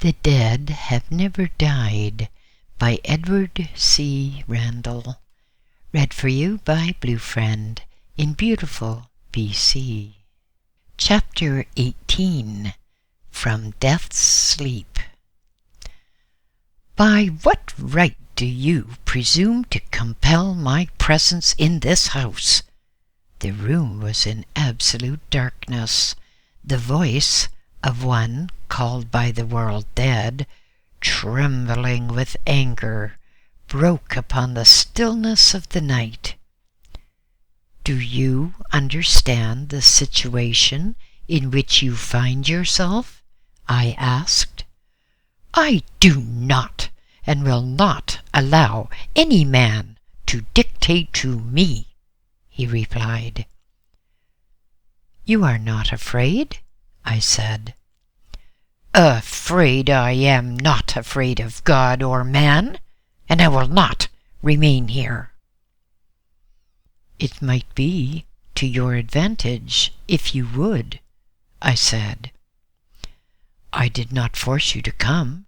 The Dead Have Never Died by Edward C. Randall. Read for you by BlueFriend in beautiful BC. Chapter 18. From Death's Sleep. By what right do you presume to compel my presence in this house? The room was in absolute darkness. The voice of one called by the world dead, trembling with anger, broke upon the stillness of the night. Do you understand the situation in which you find yourself? I asked. I do not, and will not allow any man to dictate to me, he replied. You are not afraid? I said. Afraid? I am not afraid of God or man, and I will not remain here. It might be to your advantage if you would, I said. I did not force you to come.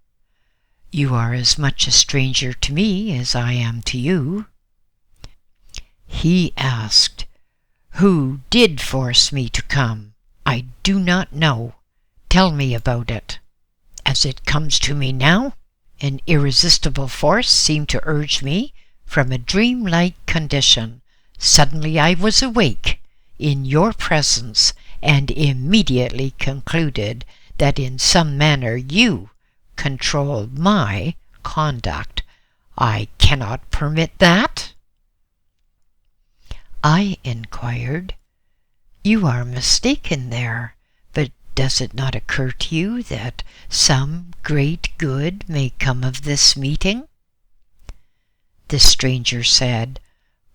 You are as much a stranger to me as I am to you. He asked, Who did force me to come? I do not know. Tell me about it. As it comes to me now, an irresistible force seemed to urge me from a dreamlike condition. Suddenly I was awake in your presence and immediately concluded that in some manner you controlled my conduct. I cannot permit that. I inquired, You are mistaken there, but does it not occur to you that some great good may come of this meeting? The stranger said,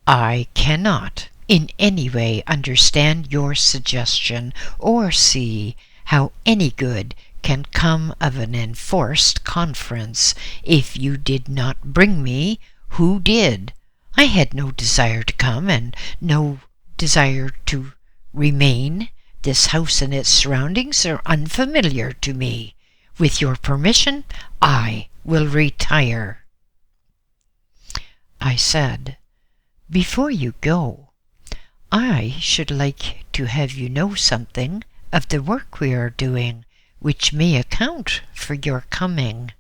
I cannot in any way understand your suggestion or see how any good can come of an enforced conference. If you did not bring me, who did? I had no desire to come and no desire to remain. This house and its surroundings are unfamiliar to me. With your permission, I will retire. I said, Before you go, I should like to have you know something of the work we are doing, which may account for your coming.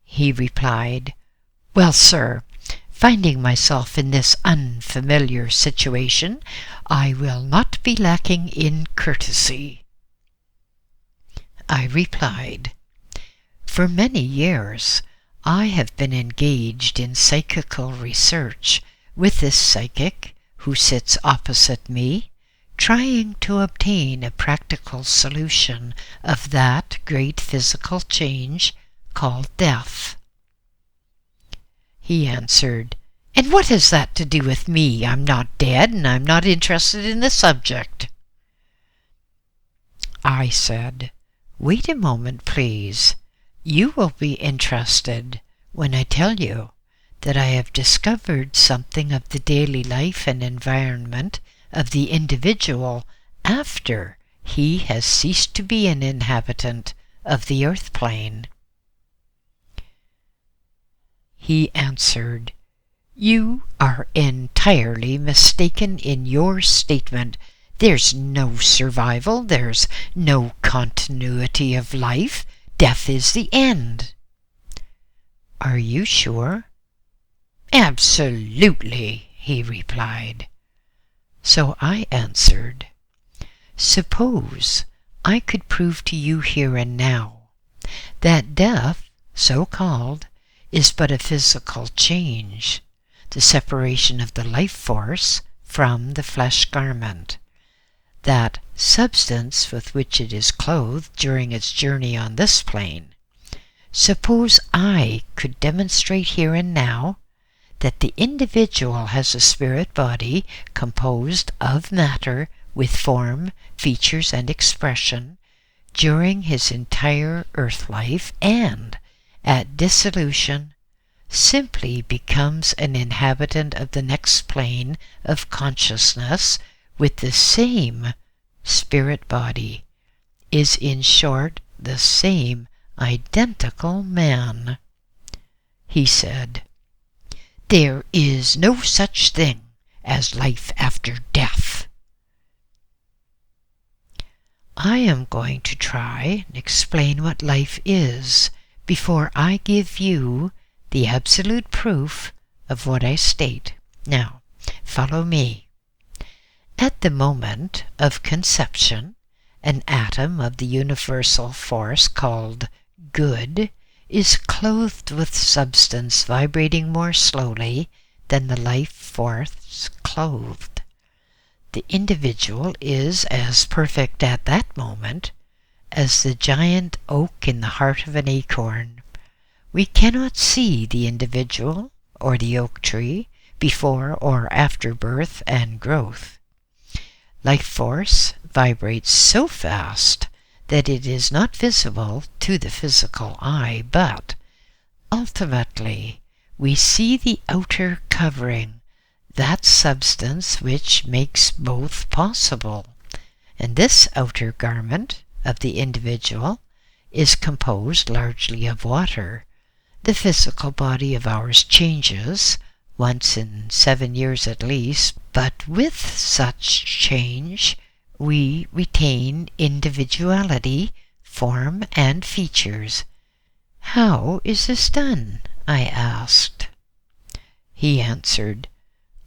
He replied, Well, sir, finding myself in this unfamiliar situation, I will not be lacking in courtesy. I replied, For many years I have been engaged in psychical research with this psychic who sits opposite me, trying to obtain a practical solution of that great physical change called death. He answered, And what has that to do with me? I'm not dead, and I'm not interested in the subject. I said, Wait a moment, please. You will be interested when I tell you that I have discovered something of the daily life and environment of the individual after he has ceased to be an inhabitant of the earth plane. He answered, You are entirely mistaken in your statement. There's no survival, there's no continuity of life. Death is the end. Are you sure? Absolutely, he replied. So I answered, Suppose I could prove to you here and now that death, so called, is but a physical change, the separation of the life force from the flesh garment, that substance with which it is clothed during its journey on this plane. Suppose I could demonstrate here and now that the individual has a spirit body composed of matter with form, features, and expression during his entire earth life, and at dissolution simply becomes an inhabitant of the next plane of consciousness with the same spirit body, is in short the same identical man. He said, "There is no such thing as life after death." I am going to try and explain what life is before I give you the absolute proof of what I state. Now, follow me. At the moment of conception, an atom of the universal force called good is clothed with substance vibrating more slowly than the life force clothed. The individual is as perfect at that moment as the giant oak in the heart of an acorn. We cannot see the individual or the oak tree before or after birth and growth. Life force vibrates so fast that it is not visible to the physical eye, but ultimately we see the outer covering, that substance which makes both possible. And this outer garment of the individual is composed largely of water. The physical body of ours changes once in 7 years at least, but with such change we retain individuality, form, and features. "How is this done?" I asked. He answered,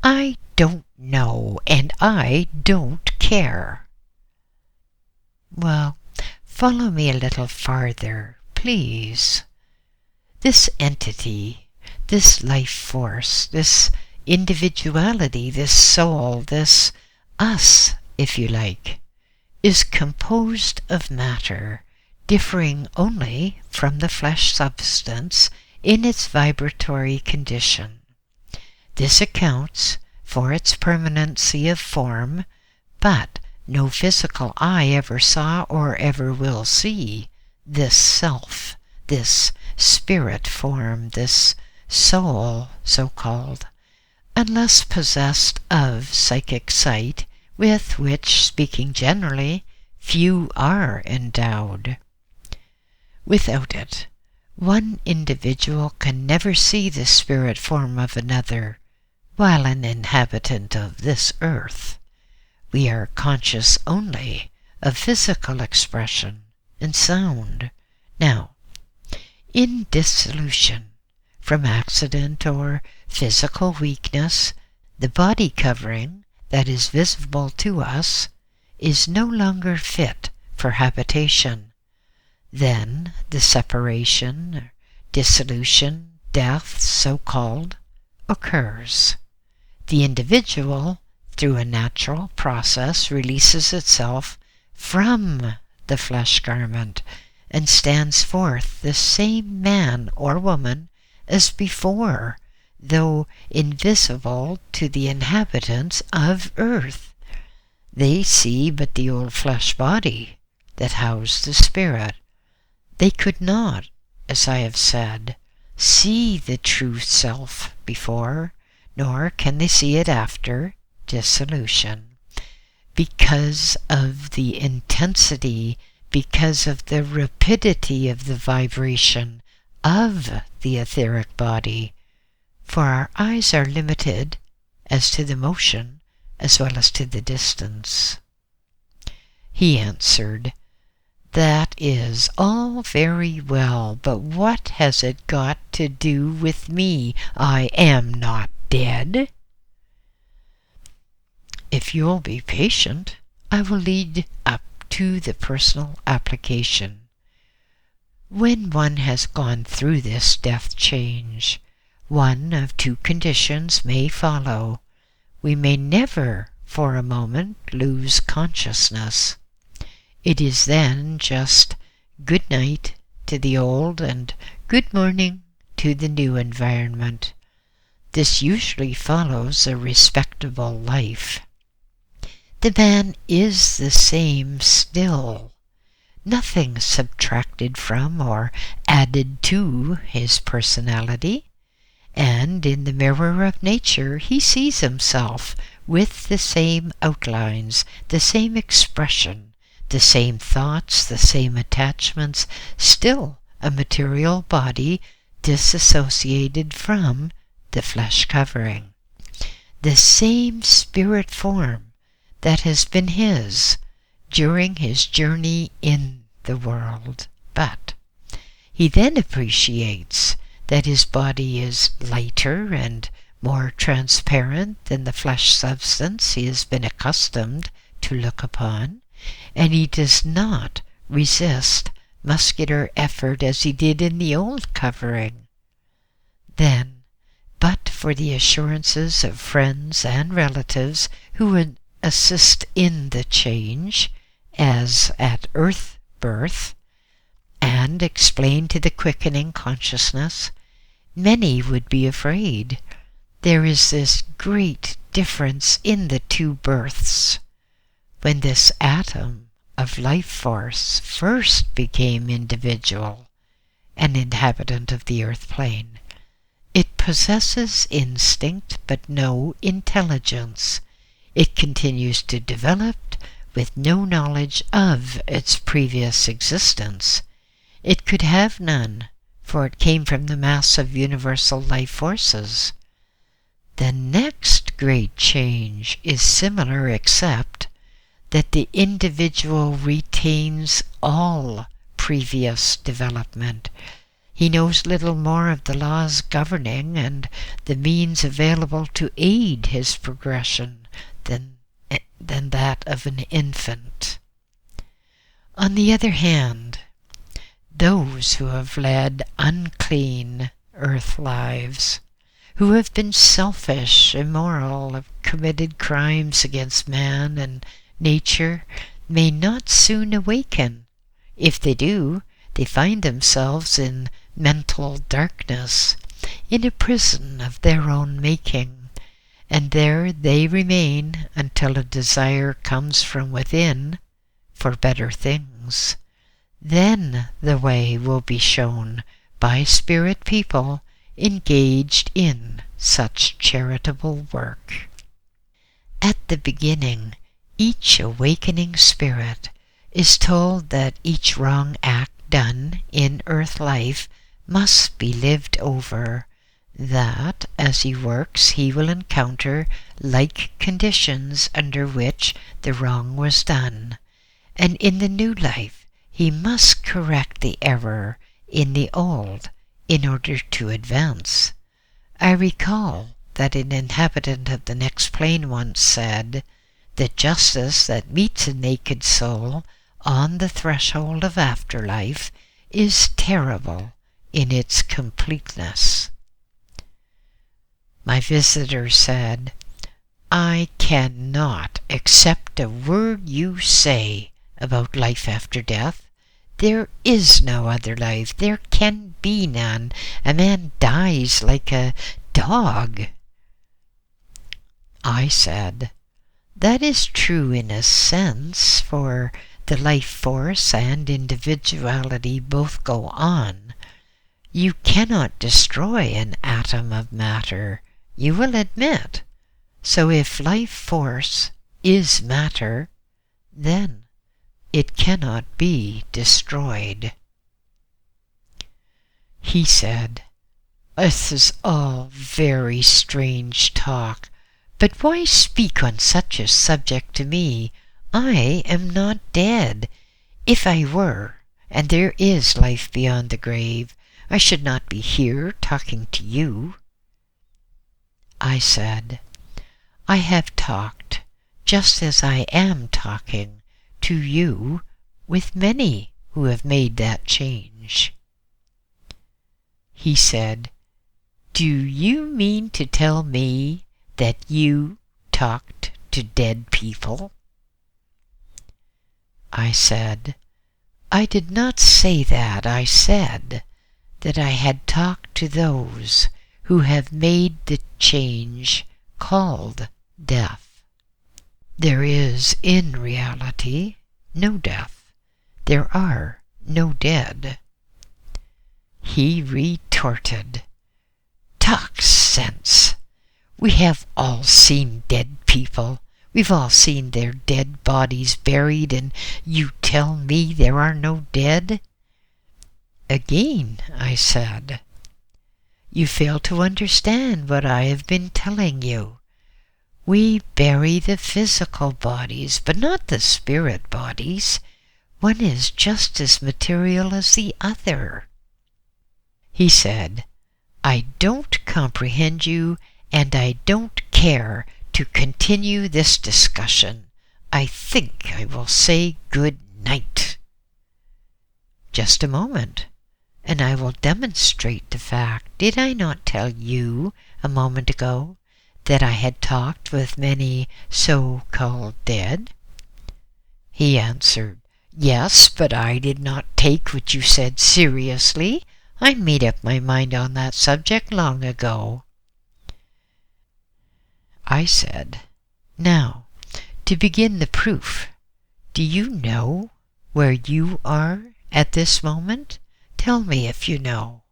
"I don't know, and I don't care." Well, follow me a little farther, please. This entity, this life force, this individuality, this soul, this us, if you like, is composed of matter, differing only from the flesh substance in its vibratory condition. This accounts for its permanency of form, but no physical eye ever saw or ever will see this self, this spirit form, this soul, so-called, unless possessed of psychic sight, with which, speaking generally, few are endowed. Without it, one individual can never see the spirit form of another, while an inhabitant of this earth. We are conscious only of physical expression and sound. Now, in dissolution, from accident or physical weakness, the body covering that is visible to us is no longer fit for habitation. Then the separation, dissolution, death, so-called, occurs. The individual, through a natural process, releases itself from the flesh garment and stands forth the same man or woman as before, though invisible to the inhabitants of earth. They see but the old flesh body that housed the spirit. They could not, as I have said, see the true self before, nor can they see it after dissolution, because of the intensity, because of the rapidity of the vibration of the etheric body, for our eyes are limited as to the motion as well as to the distance. He answered, "That is all very well, but what has it got to do with me? I am not dead." If you'll be patient, I will lead up to the personal application. When one has gone through this death change, one of two conditions may follow. We may never for a moment lose consciousness. It is then just good night to the old and good morning to the new environment. This usually follows a respectable life. The man is the same still, nothing subtracted from or added to his personality, and in the mirror of nature he sees himself with the same outlines, the same expression, the same thoughts, the same attachments, still a material body disassociated from the flesh covering. The same spirit form that has been his during his journey in the world. But he then appreciates that his body is lighter and more transparent than the flesh substance he has been accustomed to look upon, and he does not resist muscular effort as he did in the old covering. Then, but for the assurances of friends and relatives who would assist in the change, as at earth birth, and explain to the quickening consciousness, many would be afraid. There is this great difference in the two births. When this atom of life force first became individual, an inhabitant of the earth plane, it possesses instinct but no intelligence. It continues to develop with no knowledge of its previous existence. It could have none, for it came from the mass of universal life forces. The next great change is similar, except that the individual retains all previous development. He knows little more of the laws governing and the means available to aid his progression than that of an infant. On the other hand, those who have led unclean earth lives, who have been selfish, immoral, have committed crimes against man and nature, may not soon awaken. If they do, they find themselves in mental darkness, in a prison of their own making, and there they remain until a desire comes from within for better things. Then the way will be shown by spirit people engaged in such charitable work. At the beginning, each awakening spirit is told that each wrong act done in earth life must be lived over, that as he works he will encounter like conditions under which the wrong was done, and in the new life he must correct the error in the old in order to advance. I recall that an inhabitant of the next plane once said, "The justice that meets a naked soul on the threshold of afterlife is terrible in its completeness." My visitor said, "I cannot accept a word you say about life after death. There is no other life. There can be none. A man dies like a dog." I said, "That is true in a sense, for the life force and individuality both go on. You cannot destroy an atom of matter, you will admit. So if life force is matter, then it cannot be destroyed." He said, "This is all very strange talk, but why speak on such a subject to me? I am not dead. If I were, and there is life beyond the grave, I should not be here talking to you." I said, "I have talked, just as I am talking, to you with many who have made that change." He said, "Do you mean to tell me that you talked to dead people?" I said, "I did not say that. I said that I had talked to those who have made the change called death. There is in reality no death. There are no dead." He retorted, "Talk sense. We have all seen dead people. We've all seen their dead bodies buried, and you tell me there are no dead? Again, I said, you fail to understand what I have been telling you. We bury the physical bodies, but not the spirit bodies. One is just as material as the other. He said, I don't comprehend you, and I don't care to continue this discussion. I think I will say good night. Just a moment, and I will demonstrate the fact. Did I not tell you a moment ago that I had talked with many so-called dead? He answered, yes, but I did not take what you said seriously. I made up my mind on that subject long ago. I said, now, to begin the proof, do you know where you are at this moment? Tell me if you know.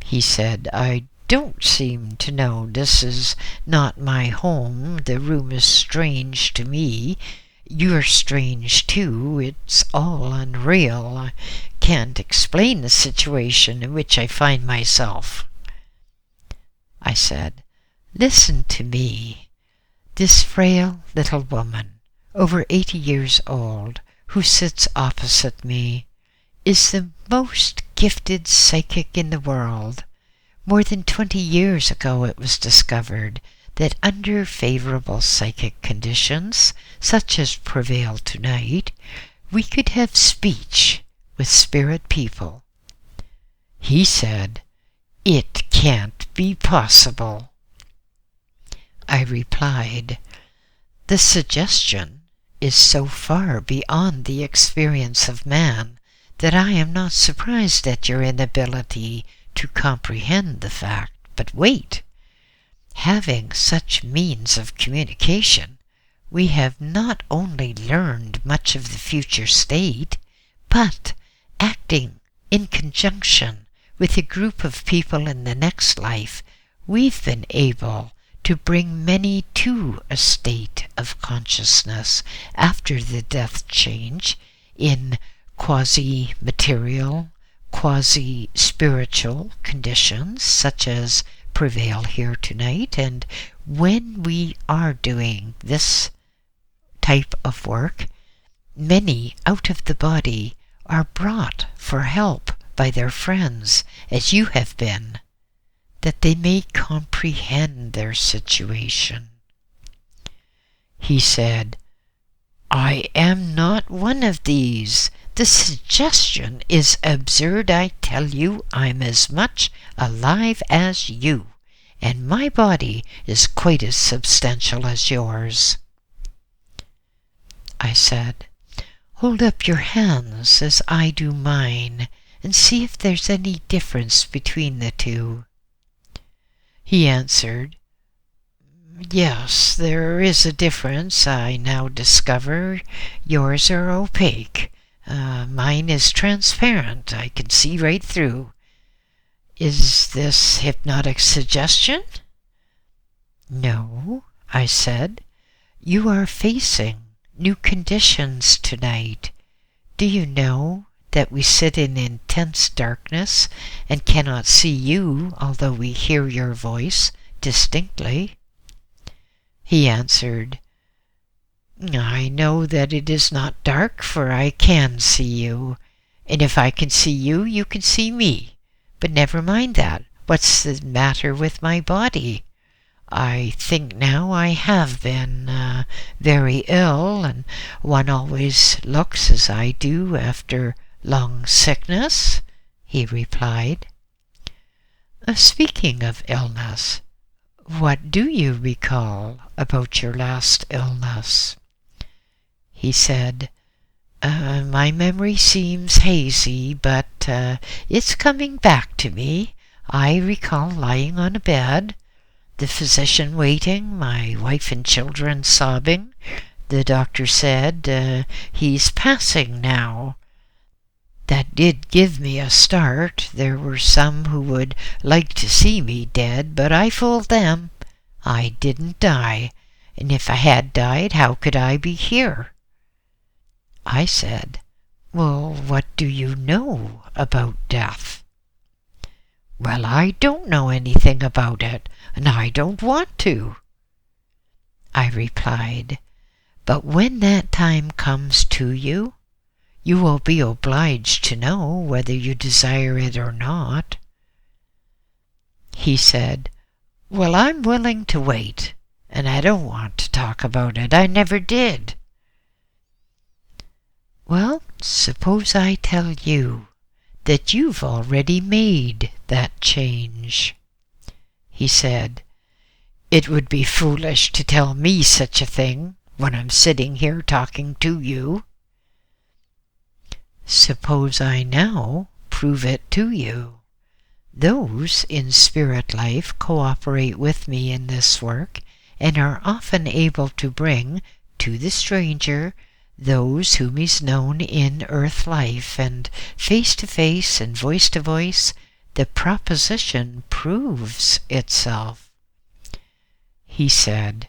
He said, I don't seem to know. This is not my home. The room is strange to me. You're strange too. It's all unreal. I can't explain the situation in which I find myself. I said, listen to me. This frail little woman, over 80 years old, who sits opposite me, is the most gifted psychic in the world. More than 20 years ago it was discovered that under favorable psychic conditions, such as prevail tonight, we could have speech with spirit people. He said, it can't be possible. I replied, the suggestion is so far beyond the experience of man that I am not surprised at your inability to comprehend the fact. But wait, having such means of communication, we have not only learned much of the future state, but acting in conjunction with a group of people in the next life, we've been able to bring many to a state of consciousness after the death change in quasi-material, quasi-spiritual conditions such as prevail here tonight. And when we are doing this type of work, many out of the body are brought for help by their friends, as you have been, that they may comprehend their situation. He said, I am not one of these. The suggestion is absurd. I tell you, I'm as much alive as you, and my body is quite as substantial as yours. I said, hold up your hands as I do mine, and see if there's any difference between the two. He answered, yes, there is a difference. I now discover yours are opaque. Mine is transparent. I can see right through. Is this hypnotic suggestion? No, I said. You are facing new conditions tonight. Do you know that we sit in intense darkness and cannot see you, although we hear your voice distinctly? He answered, I know that it is not dark, for I can see you, and if I can see you, you can see me. But never mind that. What's the matter with my body? I think now I have been very ill, and one always looks as I do after long sickness, he replied. Speaking of illness, what do you recall about your last illness? He said, my memory seems hazy, but it's coming back to me. I recall lying on a bed, the physician waiting, my wife and children sobbing. The doctor said, he's passing now. That did give me a start. There were some who would like to see me dead, but I fooled them. I didn't die, and if I had died, how could I be here? I said, "Well, what do you know about death?" "Well, I don't know anything about it, and I don't want to." I replied, "But when that time comes to you, you will be obliged to know whether you desire it or not." He said, "Well, I'm willing to wait, and I don't want to talk about it. I never did." "Well, suppose I tell you that you've already made that change." He said, "It would be foolish to tell me such a thing when I'm sitting here talking to you." "Suppose I now prove it to you. Those in spirit life cooperate with me in this work and are often able to bring to the stranger those whom he's known in earth life, and face to face and voice to voice the proposition proves itself." He said,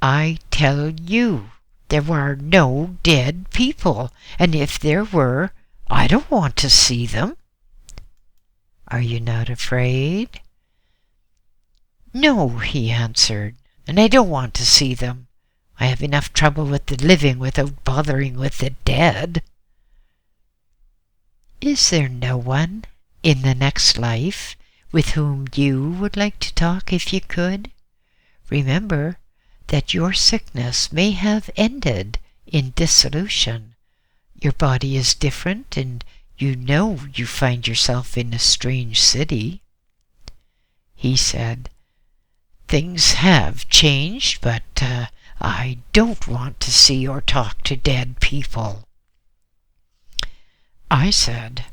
"I tell you, there are no dead people, and if there were, I don't want to see them." "Are you not afraid?" "No," he answered, "and I don't want to see them. I have enough trouble with the living without bothering with the dead." "Is there no one in the next life with whom you would like to talk if you could? Remember that your sickness may have ended in dissolution. Your body is different, and you know you find yourself in a strange city." He said, "Things have changed, but I don't want to see or talk to dead people." I said,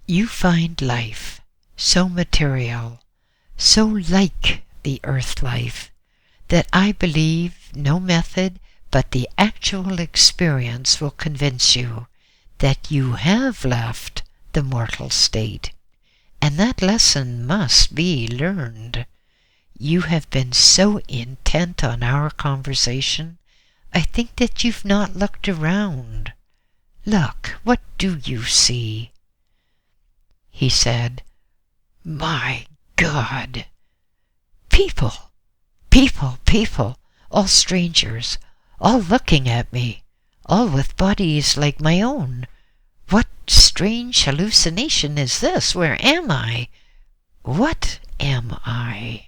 "You find life so material, so like the earth life, that I believe no method but the actual experience will convince you that you have left the mortal state, and that lesson must be learned. You have been so intent on our conversation, I think that you've not looked around. Look, what do you see?" He said, "My God! People, people, people, all strangers, all looking at me, all with bodies like my own. What strange hallucination is this? Where am I? What am I?"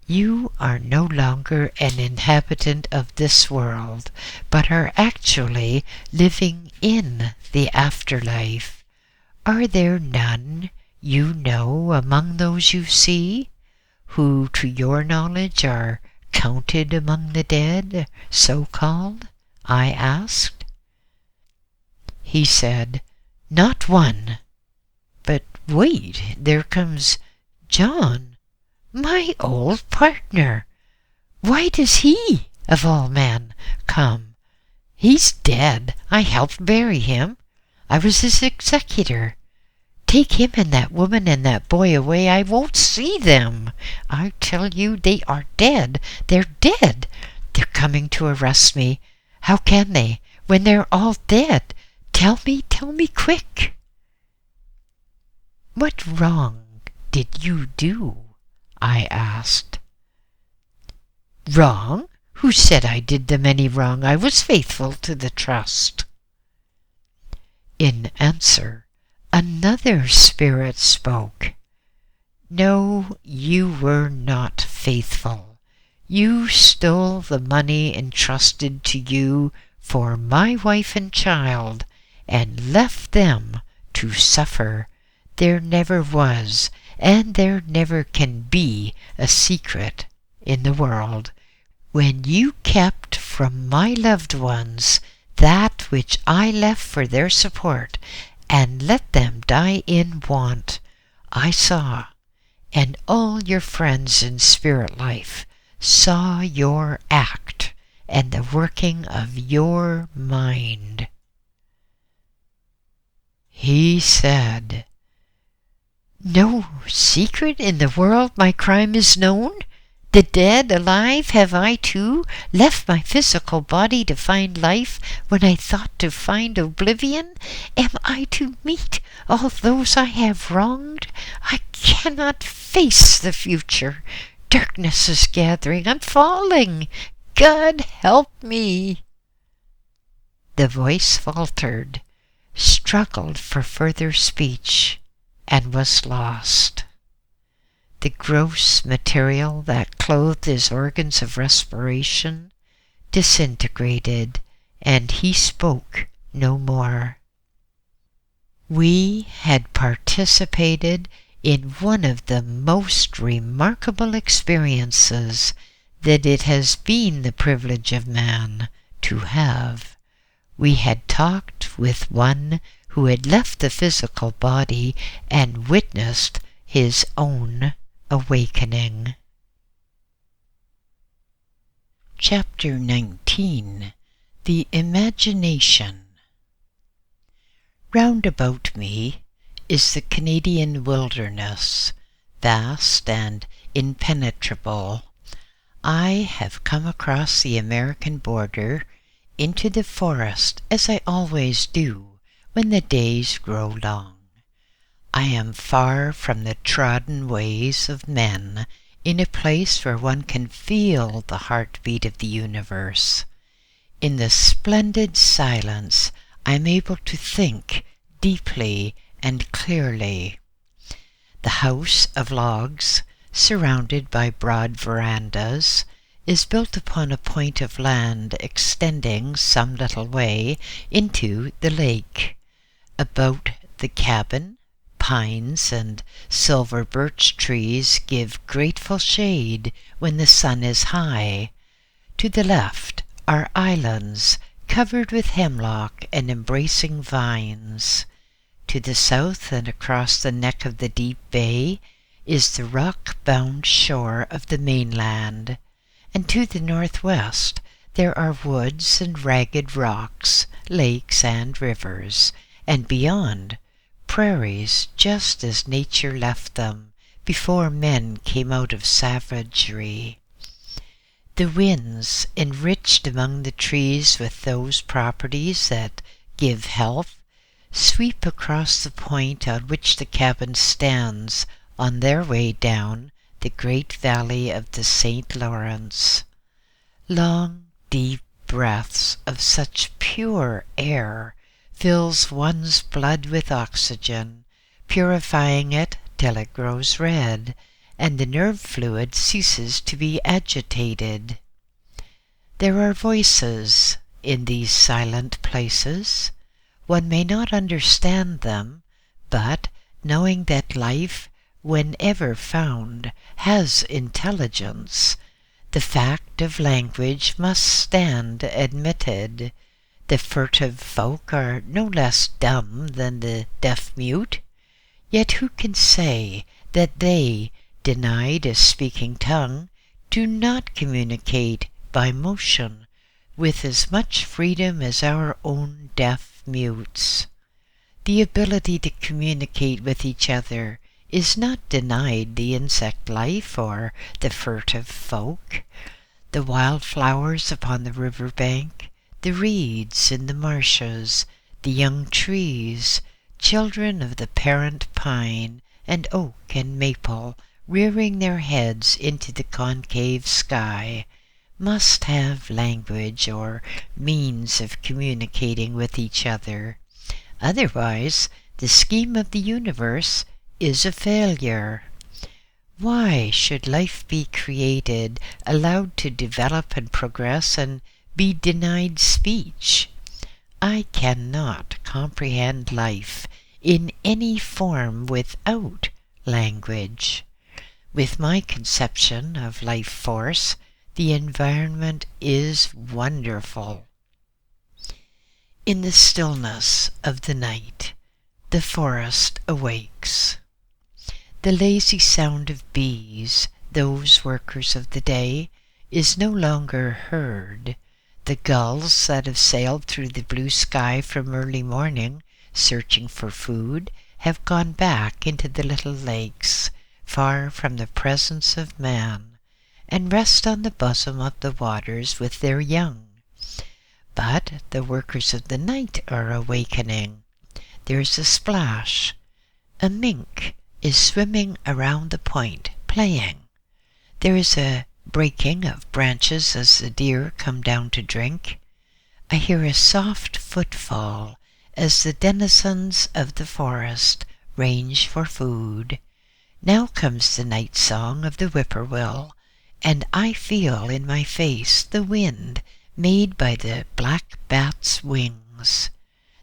You are no longer an inhabitant of this world, but are actually living in the afterlife. Are there none you know among those you see, who to your knowledge are counted among the dead, so-called?" I asked. He said, "Not one. But wait, there comes John, my old partner. Why does he, of all men, come? He's dead. I helped bury him. I was his executor. Take him and that woman and that boy away. I won't see them. I tell you, they are dead. They're dead. They're coming to arrest me. How can they, when they're all dead? Tell me quick." "What wrong did you do?" I asked. "Wrong? Who said I did them any wrong? I was faithful to the trust." In answer, another spirit spoke. "No, you were not faithful. You stole the money entrusted to you for my wife and child, and left them to suffer. There never was, and there never can be, a secret in the world. When you kept from my loved ones that which I left for their support, and let them die in want, I saw, and all your friends in spirit life saw your act and the working of your mind." He said, "No secret in the world my crime is known? The dead alive? Have I too left my physical body to find life when I thought to find oblivion? Am I to meet all those I have wronged? I cannot face the future. Darkness is gathering. I'm falling. God help me. The voice faltered, struggled for further speech, and was lost. The gross material that clothed his organs of respiration disintegrated, and he spoke no more. We had participated in one of the most remarkable experiences that it has been the privilege of man to have. We had talked with one who had left the physical body and witnessed his own awakening. Chapter 19. The Imagination. Round about me is the Canadian wilderness, vast and impenetrable. I have come across the American border into the forest, as I always do when the days grow long. I am far from the trodden ways of men, in a place where one can feel the heartbeat of the universe. In the splendid silence, I am able to think deeply and clearly. The house of logs, surrounded by broad verandas, is built upon a point of land extending some little way into the lake. About the cabin, pines and silver birch trees give grateful shade when the sun is high. To the left are islands covered with hemlock and embracing vines. To the south and across the neck of the deep bay is the rock-bound shore of the mainland, and to the northwest there are woods and ragged rocks, lakes and rivers, and beyond, prairies just as nature left them before men came out of savagery. The winds, enriched among the trees with those properties that give health, sweep across the point on which the cabin stands on their way down the great valley of the St. Lawrence. Long, deep breaths of such pure air fills one's blood with oxygen, purifying it till it grows red, and the nerve fluid ceases to be agitated. There are voices in these silent places. One may not understand them, but knowing that life, whenever found, has intelligence, the fact of language must stand admitted. The furtive folk are no less dumb than the deaf-mute, yet who can say that they, denied a speaking tongue, do not communicate by motion with as much freedom as our own deaf-mutes? The ability to communicate with each other is not denied the insect life or the furtive folk. The wild flowers upon the river bank, the reeds in the marshes, the young trees, children of the parent pine and oak and maple, rearing their heads into the concave sky, must have language or means of communicating with each other. Otherwise, the scheme of the universe is a failure. Why should life be created, allowed to develop and progress, and be denied speech? I cannot comprehend life in any form without language. With my conception of life force, the environment is wonderful. In the stillness of the night, the forest awakes. The lazy sound of bees, those workers of the day, is no longer heard. The gulls that have sailed through the blue sky from early morning, searching for food, have gone back into the little lakes, far from the presence of man, and rest on the bosom of the waters with their young. But the workers of the night are awakening. There's a splash. A mink is swimming around the point, playing. There is a breaking of branches as the deer come down to drink. I hear a soft footfall as the denizens of the forest range for food. Now comes the night song of the whippoorwill, and I feel in my face the wind made by the black bat's wings.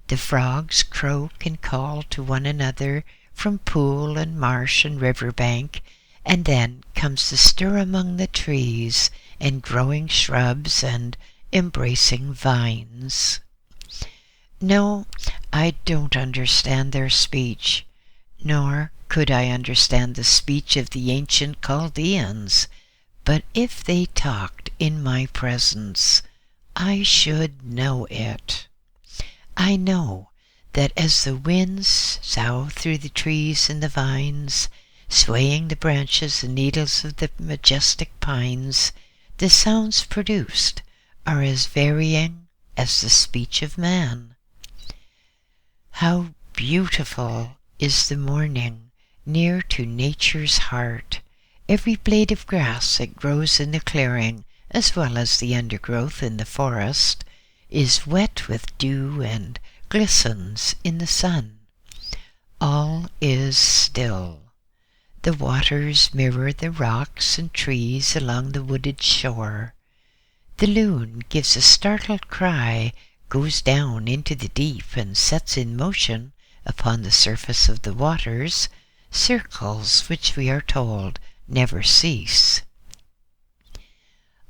The frogs croak and call to one another from pool and marsh and river bank, and then comes the stir among the trees and growing shrubs and embracing vines. No, I don't understand their speech, nor could I understand the speech of the ancient Chaldeans, but if they talked in my presence, I should know it. I know that as the winds sough through the trees and the vines, swaying the branches and needles of the majestic pines, the sounds produced are as varying as the speech of man. How beautiful is the morning near to nature's heart! Every blade of grass that grows in the clearing, as well as the undergrowth in the forest, is wet with dew and glistens in the sun. All is still. The waters mirror the rocks and trees along the wooded shore. The loon gives a startled cry, goes down into the deep, and sets in motion upon the surface of the waters circles which we are told never cease.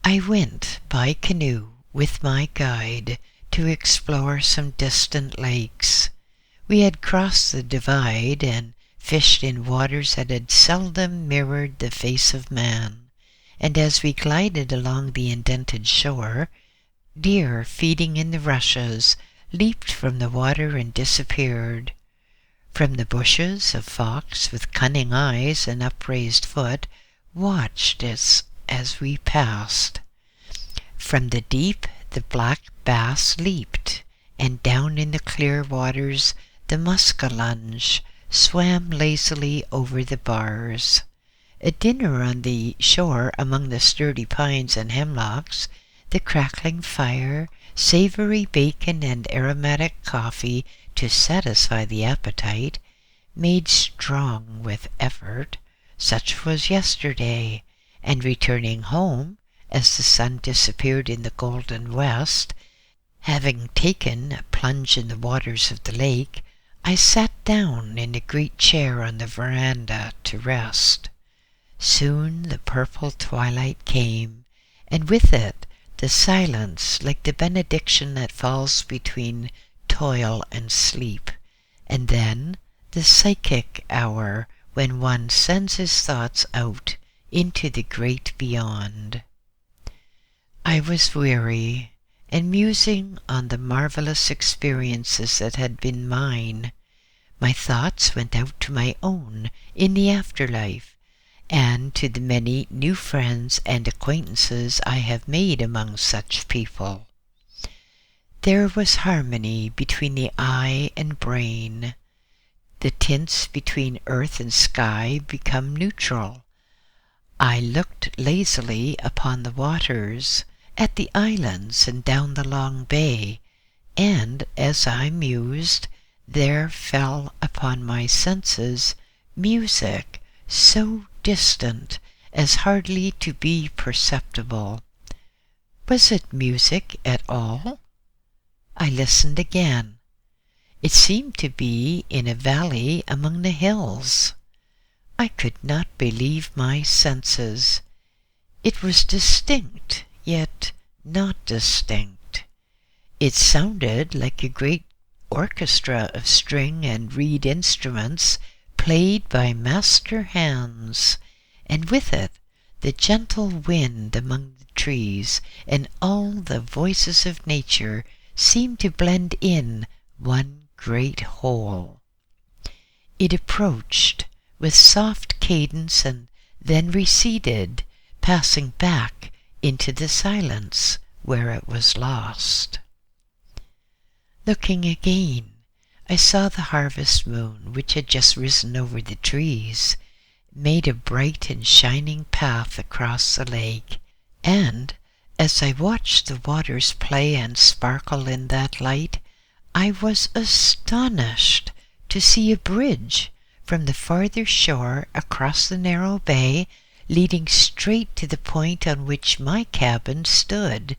I went by canoe with my guide to explore some distant lakes. We had crossed the divide and fished in waters that had seldom mirrored the face of man, and as we glided along the indented shore, deer feeding in the rushes leaped from the water and disappeared. From the bushes, a fox with cunning eyes and upraised foot watched us as we passed. From the deep, the black bass leaped, and down in the clear waters the muskellunge swam lazily over the bars. At dinner on the shore among the sturdy pines and hemlocks, the crackling fire, savory bacon, and aromatic coffee to satisfy the appetite, made strong with effort, such was yesterday, and returning home, as the sun disappeared in the golden west, having taken a plunge in the waters of the lake, I sat down in a great chair on the veranda to rest. Soon the purple twilight came, and with it the silence like the benediction that falls between toil and sleep, and then the psychic hour when one sends his thoughts out into the great beyond. I was weary, and musing on the marvelous experiences that had been mine. My thoughts went out to my own in the afterlife, and to the many new friends and acquaintances I have made among such people. There was harmony between the eye and brain. The tints between earth and sky become neutral. I looked lazily upon the waters, at the islands and down the long bay, and as I mused, there fell upon my senses music so distant as hardly to be perceptible. Was it music at all? I listened again. It seemed to be in a valley among the hills. I could not believe my senses. It was distinct, yet not distinct. It sounded like a great orchestra of string and reed instruments played by master hands, and with it the gentle wind among the trees, and all the voices of nature seemed to blend in one great whole. It approached with soft cadence and then receded, passing back into the silence where it was lost. Looking again, I saw the harvest moon, which had just risen over the trees, made a bright and shining path across the lake, and as I watched the waters play and sparkle in that light, I was astonished to see a bridge from the farther shore across the narrow bay, leading straight to the point on which my cabin stood.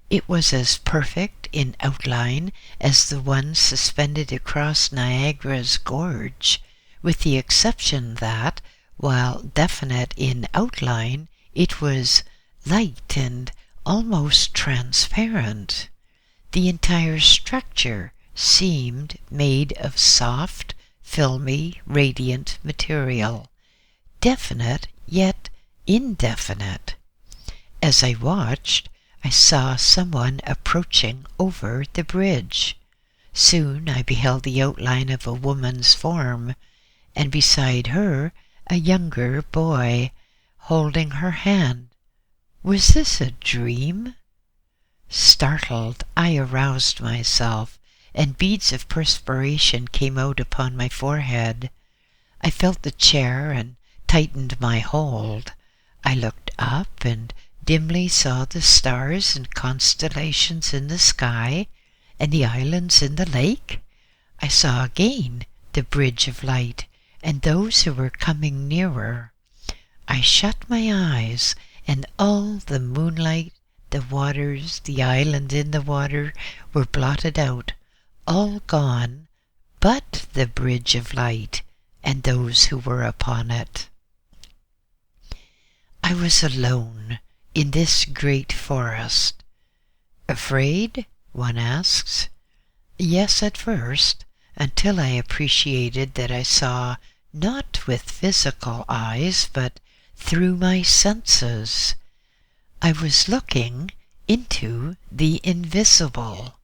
It was as perfect in outline as the one suspended across Niagara's gorge, with the exception that, while definite in outline, it was light and almost transparent. The entire structure seemed made of soft, filmy, radiant material, definite yet indefinite. As I watched, I saw someone approaching over the bridge. Soon I beheld the outline of a woman's form, and beside her a younger boy, holding her hand. Was this a dream? Startled, I aroused myself, and beads of perspiration came out upon my forehead. I felt the chair and tightened my hold. I looked up and dimly saw the stars and constellations in the sky and the islands in the lake. I saw again the bridge of light and those who were coming nearer. I shut my eyes, and all the moonlight, the waters, the island in the water were blotted out, all gone, but the bridge of light and those who were upon it. I was alone in this great forest. Afraid? One asks. Yes, at first, until I appreciated that I saw not with physical eyes, but through my senses. I was looking into the invisible.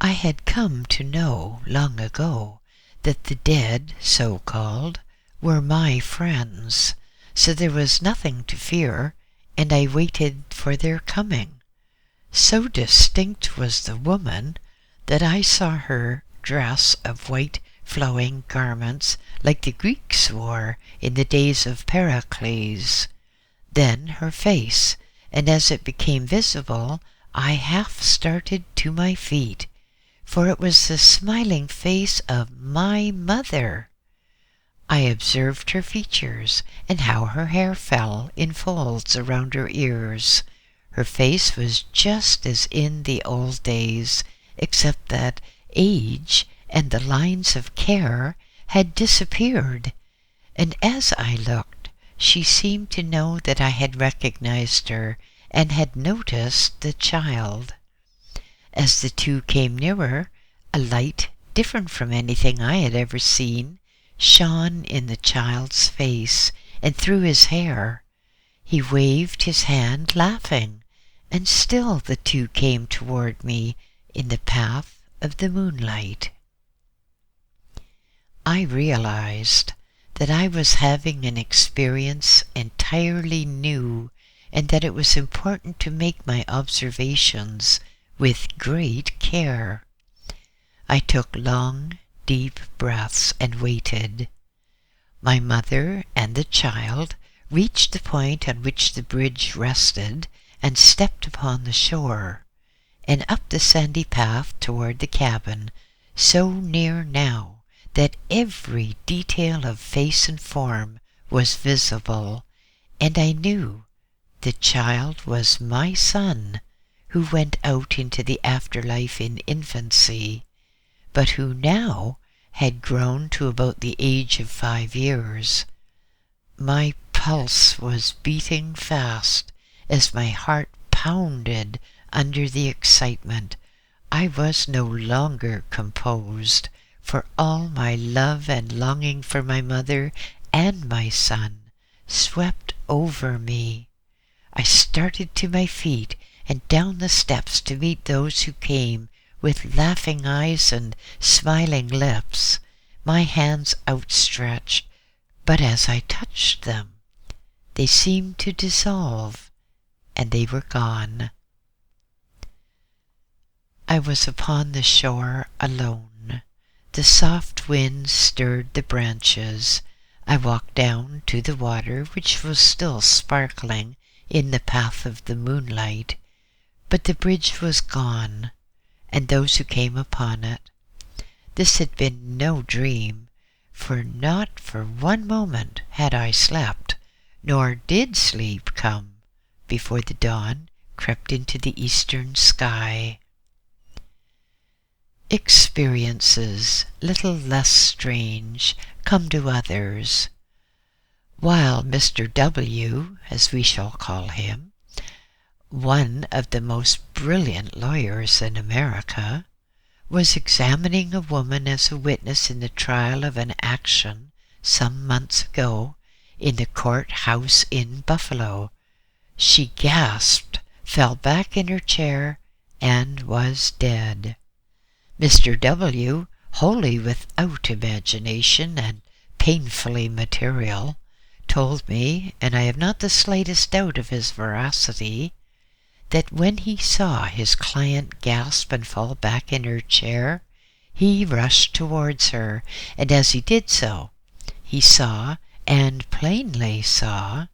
I had come to know long ago that the dead, so-called, were my friends, so there was nothing to fear, and I waited for their coming. So distinct was the woman that I saw her dress of white flowing garments like the Greeks wore in the days of Pericles. Then her face, and as it became visible, I half started to my feet, for it was the smiling face of my mother. I observed her features and how her hair fell in folds around her ears. Her face was just as in the old days, except that age and the lines of care had disappeared, and as I looked, she seemed to know that I had recognized her and had noticed the child. As the two came nearer, a light different from anything I had ever seen shone in the child's face and through his hair. He waved his hand, laughing, and still the two came toward me in the path of the moonlight. I realized that I was having an experience entirely new, and that it was important to make my observations with great care. I took long, deep breaths and waited. My mother and the child reached the point on which the bridge rested and stepped upon the shore, and up the sandy path toward the cabin, so near now that every detail of face and form was visible, and I knew the child was my son, who went out into the afterlife in infancy, but who now had grown to about the age of 5 years. My pulse was beating fast as my heart pounded under the excitement. I was no longer composed, for all my love and longing for my mother and my son swept over me. I started to my feet and down the steps to meet those who came with laughing eyes and smiling lips, my hands outstretched, but as I touched them, they seemed to dissolve, and they were gone. I was upon the shore alone. The soft wind stirred the branches. I walked down to the water, which was still sparkling in the path of the moonlight, but the bridge was gone, and those who came upon it. This had been no dream, for not for one moment had I slept, nor did sleep come before the dawn crept into the eastern sky. Experiences, little less strange, come to others. While Mr. W., as we shall call him, one of the most brilliant lawyers in America, was examining a woman as a witness in the trial of an action some months ago in the courthouse in Buffalo, she gasped, fell back in her chair, and was dead. Mr. W., wholly without imagination and painfully material, told me, and I have not the slightest doubt of his veracity, that when he saw his client gasp and fall back in her chair, he rushed towards her, and as he did so, he saw, and plainly saw,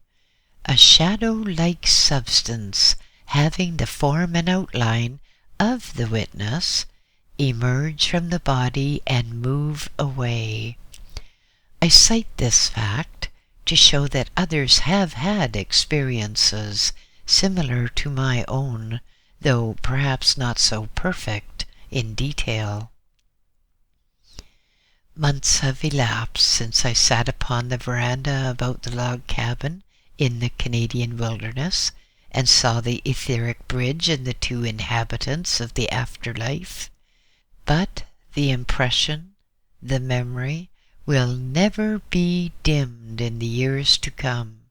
a shadow-like substance having the form and outline of the witness emerge from the body and move away. I cite this fact to show that others have had experiences similar to my own, though perhaps not so perfect in detail. Months have elapsed since I sat upon the veranda about the log cabin in the Canadian wilderness and saw the etheric bridge and the two inhabitants of the afterlife. But the impression, the memory, will never be dimmed in the years to come.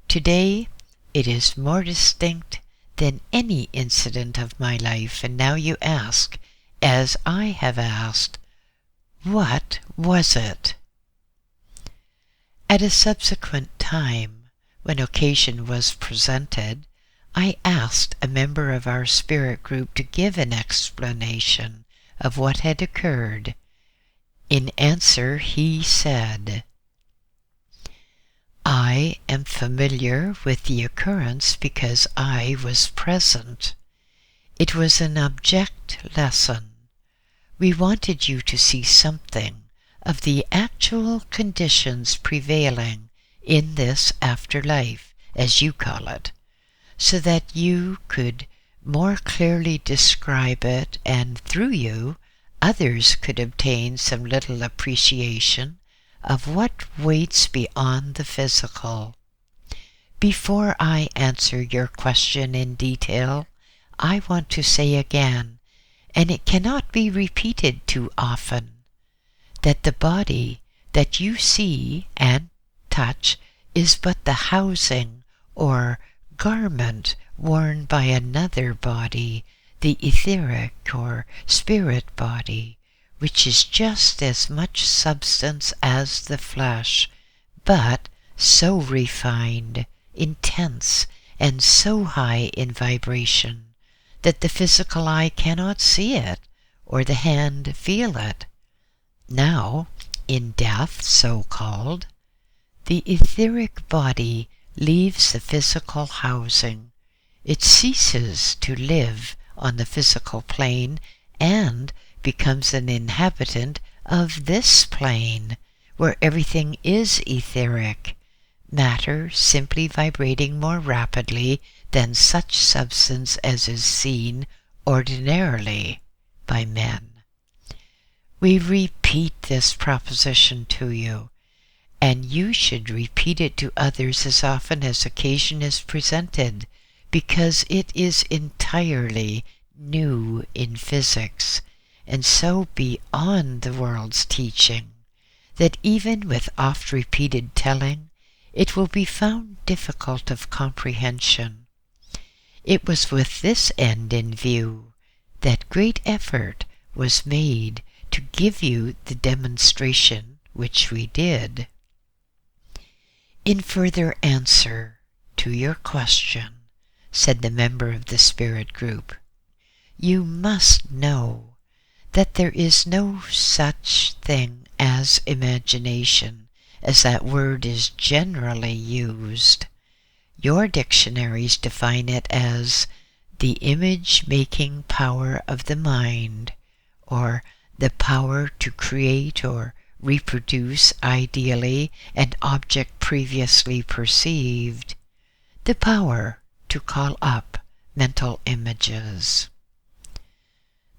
Today it is more distinct than any incident of my life, and now you ask, as I have asked, what was it? At a subsequent time, when occasion was presented, I asked a member of our spirit group to give an explanation of what had occurred. In answer, he said, "I am familiar with the occurrence because I was present. It was an object lesson. We wanted you to see something of the actual conditions prevailing in this afterlife, as you call it, so that you could more clearly describe it, and through you, others could obtain some little appreciation of what waits beyond the physical. Before I answer your question in detail, I want to say again, and it cannot be repeated too often, that the body that you see and touch is but the housing or garment worn by another body, the etheric or spirit body, which is just as much substance as the flesh, but so refined, intense, and so high in vibration that the physical eye cannot see it or the hand feel it. Now, in death, so called, the etheric body leaves the physical housing. It ceases to live on the physical plane and becomes an inhabitant of this plane, where everything is etheric, matter simply vibrating more rapidly than such substance as is seen ordinarily by men. We repeat this proposition to you, and you should repeat it to others as often as occasion is presented, because it is entirely new in physics, and so beyond the world's teaching, that even with oft-repeated telling, it will be found difficult of comprehension. It was with this end in view that great effort was made to give you the demonstration which we did. In further answer to your question, said the member of the spirit group, you must know that there is no such thing as imagination, as that word is generally used. Your dictionaries define it as the image-making power of the mind, or the power to create or reproduce ideally an object previously perceived, the power to call up mental images.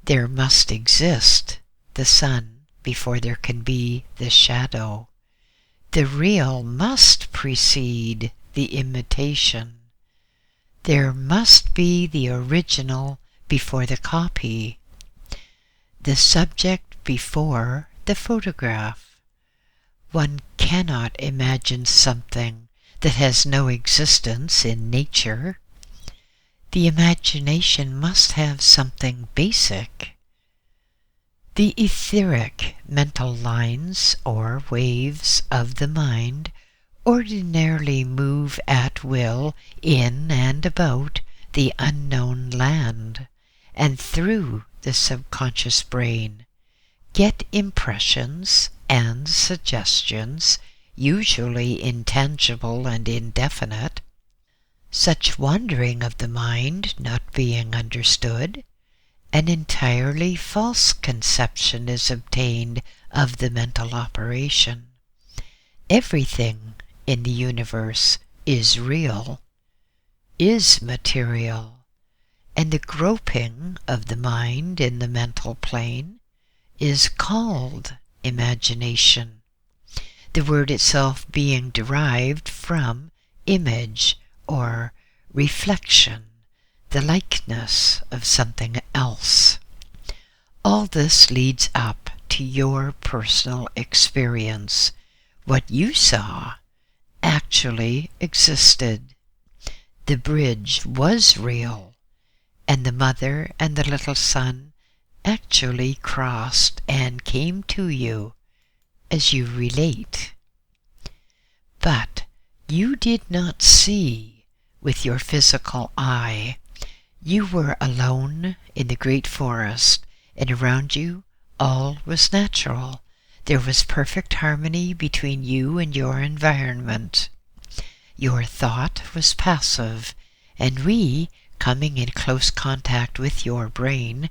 There must exist the sun before there can be the shadow. The real must precede the imitation. There must be the original before the copy, the subject before the photograph. One cannot imagine something that has no existence in nature. The imagination must have something basic. The etheric mental lines or waves of the mind ordinarily move at will in and about the unknown land, and through the subconscious brain, get impressions and suggestions, usually intangible and indefinite. Such wandering of the mind not being understood, an entirely false conception is obtained of the mental operation. Everything in the universe is real, is material, and the groping of the mind in the mental plane is called imagination, the word itself being derived from image or reflection, the likeness of something else. All this leads up to your personal experience. What you saw actually existed. The bridge was real, and the mother and the little son actually crossed and came to you, as you relate. But you did not see with your physical eye. You were alone in the great forest, and around you all was natural. There was perfect harmony between you and your environment. Your thought was passive, and we, coming in close contact with your brain,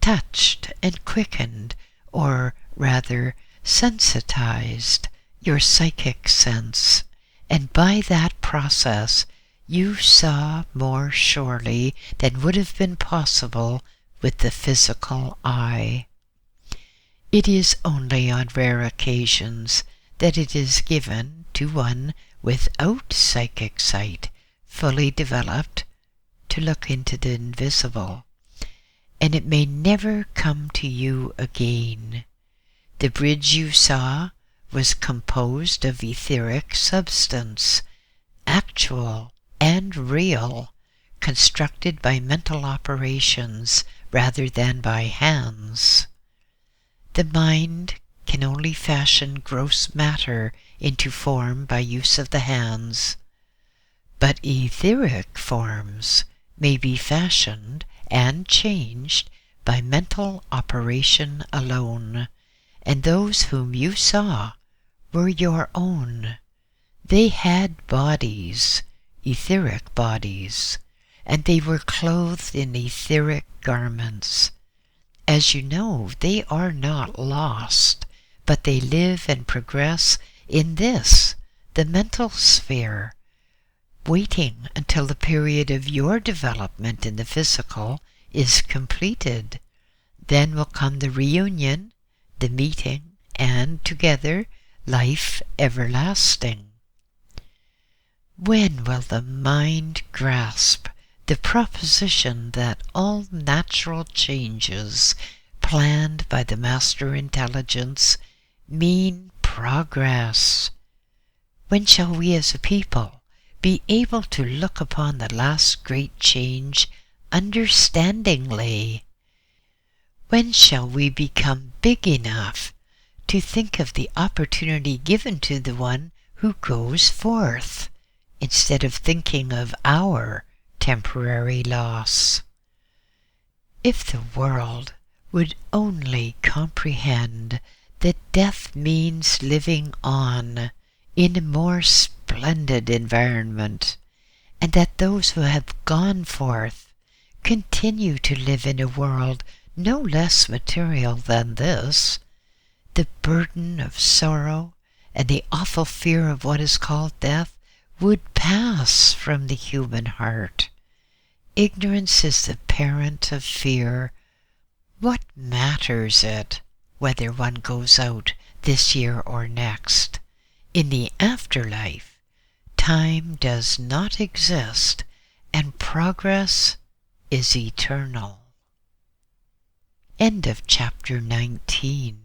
touched and quickened, or rather sensitized, your psychic sense, and by that process you saw more surely than would have been possible with the physical eye. It is only on rare occasions that it is given to one without psychic sight fully developed to look into the invisible, and it may never come to you again. The bridge you saw was composed of etheric substance, actual and real, constructed by mental operations rather than by hands. The mind can only fashion gross matter into form by use of the hands, but etheric forms may be fashioned and changed by mental operation alone, and those whom you saw were your own. They had bodies, etheric bodies, and they were clothed in etheric garments. As you know, they are not lost, but they live and progress in this, the mental sphere, waiting until the period of your development in the physical is completed. Then will come the reunion, the meeting, and together, life everlasting. When will the mind grasp the proposition that all natural changes planned by the master intelligence mean progress? When shall we as a people be able to look upon the last great change understandingly? When shall we become big enough to think of the opportunity given to the one who goes forth instead of thinking of our temporary loss. If the world would only comprehend that death means living on in a more splendid environment, and that those who have gone forth continue to live in a world no less material than this, the burden of sorrow and the awful fear of what is called death would pass from the human heart. Ignorance is the parent of fear. What matters it whether one goes out this year or next? In the afterlife, time does not exist, and progress is eternal. End of chapter 19.